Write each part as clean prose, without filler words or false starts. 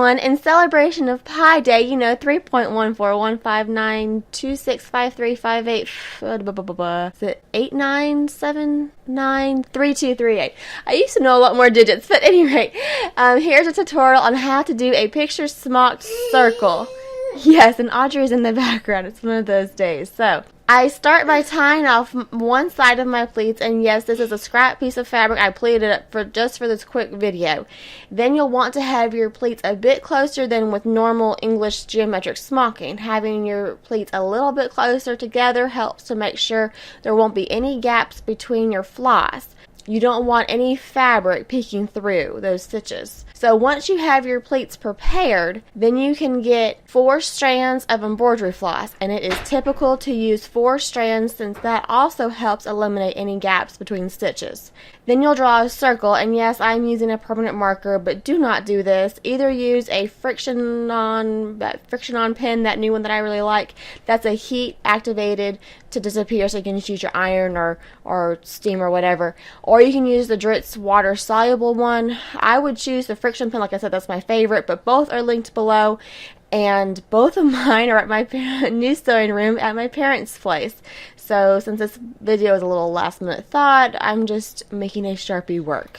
everyone. In celebration of Pi Day, you know, 3.14159265358. Is it 89793238? I used to know a lot more digits, but at any rate, here's a tutorial on how to do a picture smocked circle. Yes, and Audrey is in the background. It's one of those days. So I start by tying off one side of my pleats, and yes, this is a scrap piece of fabric. I pleated it just for this quick video. Then you'll want to have your pleats a bit closer than with normal English geometric smocking. Having your pleats a little bit closer together helps to make sure there won't be any gaps between your floss. You don't want any fabric peeking through those stitches. So once you have your pleats prepared, then you can get 4 strands of embroidery floss, and it is typical to use 4 strands since that also helps eliminate any gaps between stitches. Then you'll draw a circle, and yes, I'm using a permanent marker, but do not do this. Either use a friction on pen, that new one that I really like. That's a heat activated to disappear, so you can just use your iron or steam or whatever. Or you can use the Dritz water soluble one. I would choose the friction pen, like I said, that's my favorite, but both are linked below. And both of mine are at my new sewing room at my parents' place. So since this video is a little last minute thought, I'm just making a Sharpie work.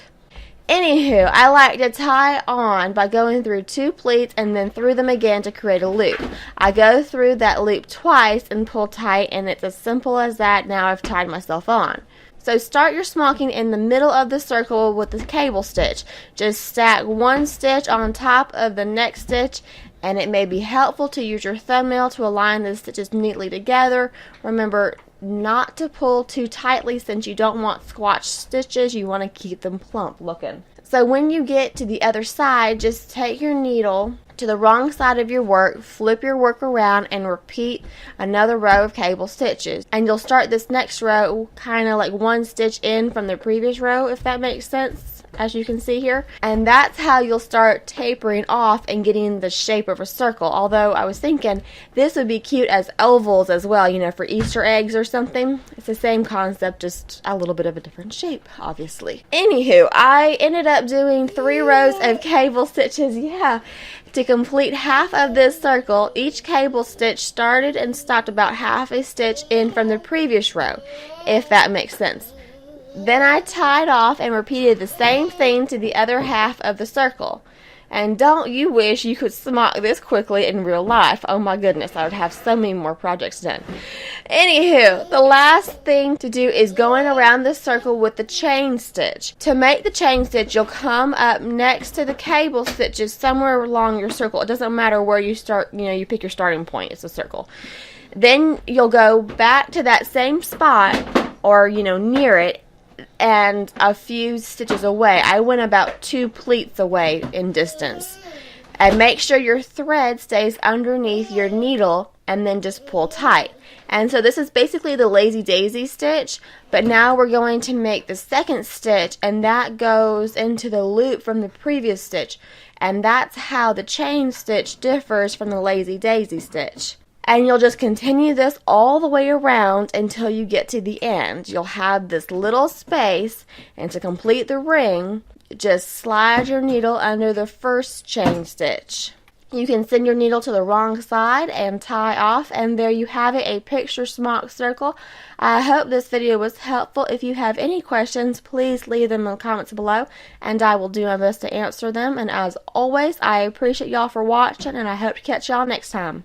Anywho, I like to tie on by going through 2 pleats and then through them again to create a loop. I go through that loop twice and pull tight, and it's as simple as that. Now I've tied myself on. So start your smocking in the middle of the circle with the cable stitch. Just stack one stitch on top of the next stitch, and it may be helpful to use your thumbnail to align the stitches neatly together. Remember not to pull too tightly since you don't want squashed stitches. You want to keep them plump looking. So when you get to the other side, just take your needle to the wrong side of your work, flip your work around, and repeat another row of cable stitches. And you'll start this next row kind of like one stitch in from the previous row, if that makes sense, as you can see here. And that's how you'll start tapering off and getting the shape of a circle. Although I was thinking this would be cute as ovals as well, you know, for Easter eggs or something. It's the same concept, just a little bit of a different shape, obviously. Anywho, I ended up doing 3 rows of cable stitches, to complete half of this circle. Each cable stitch started and stopped about half a stitch in from the previous row, if that makes sense. Then I tied off and repeated the same thing to the other half of the circle. And don't you wish you could smock this quickly in real life? Oh my goodness, I would have so many more projects done. Anywho, the last thing to do is going around the circle with the chain stitch. To make the chain stitch, you'll come up next to the cable stitches somewhere along your circle. It doesn't matter where you start, you know, you pick your starting point, it's a circle. Then you'll go back to that same spot, or, you know, near it, and a few stitches away. I went about 2 pleats away in distance. And make sure your thread stays underneath your needle, and then just pull tight. And so this is basically the lazy daisy stitch, but now we're going to make the second stitch, and that goes into the loop from the previous stitch. And that's how the chain stitch differs from the lazy daisy stitch. And you'll just continue this all the way around until you get to the end. You'll have this little space, and to complete the ring, just slide your needle under the first chain stitch. You can send your needle to the wrong side and tie off, and there you have it, a picture smock circle. I hope this video was helpful. If you have any questions, please leave them in the comments below, and I will do my best to answer them. And as always, I appreciate y'all for watching, and I hope to catch y'all next time.